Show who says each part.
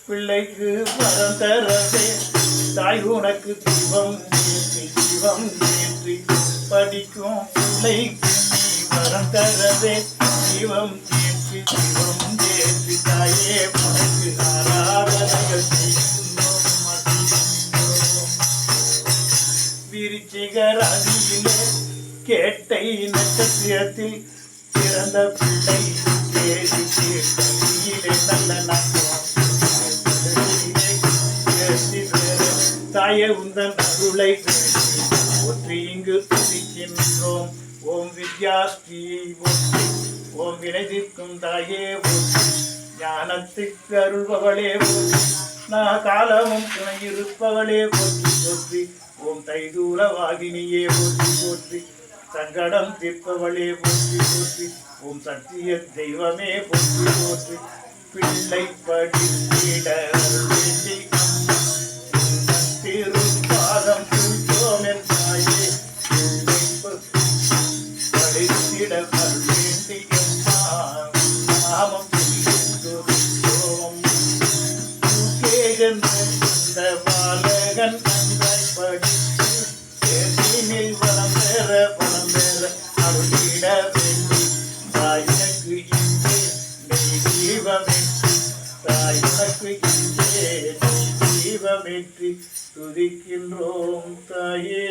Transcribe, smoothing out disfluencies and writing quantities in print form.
Speaker 1: பிள்ளைக்கு வரம் தரவே தாய் உனக்கு தீபம் ஏற்றி படிக்கும் பிள்ளைக்கு நீ வரம் தரவே தீபம் ஏற்றி தாயே உனக்கு ஆராதனைகள் விருச்சிக ராசியிலே கேட்டை நட்சத்திரத்தில் பிறந்த பிள்ளை கையிலே நல்ல தாயே உந்தன் அருளை போற்றி இங்கு துதிக்கின்றோம். ஓம் வித்யாஸ்ரீ போற்றி, ஓம் வினைதிற்கும் தாயே போற்றி, ஞானத்துக்கு அருள்பவளே போற்றி, நான் காலமும் துணையிருப்பவளே போற்றி போற்றி. ஓம் தைதூர வாகினியே போற்றி போற்றி, சங்கடம் தீர்ப்பவளே போற்றி போற்றி. ஓம் சத்திய தெய்வமே போற்றி போற்றி. பிள்ளை படித்திட வேண்டி திருப்பாதம் புரிந்தோம் என் தாயே, படித்திட வேண்டி நாமம் இந்த பாலகன் நன்றாய் படித்து தேனில் வளம் பெற அருளிட வேண்டி தாயனுக்கு இங்கே நெய் தீபமேற்றி, தாயனுக்கு இங்கே நெய் தீபமேற்றி துதிக்கின்றோம் தாயே.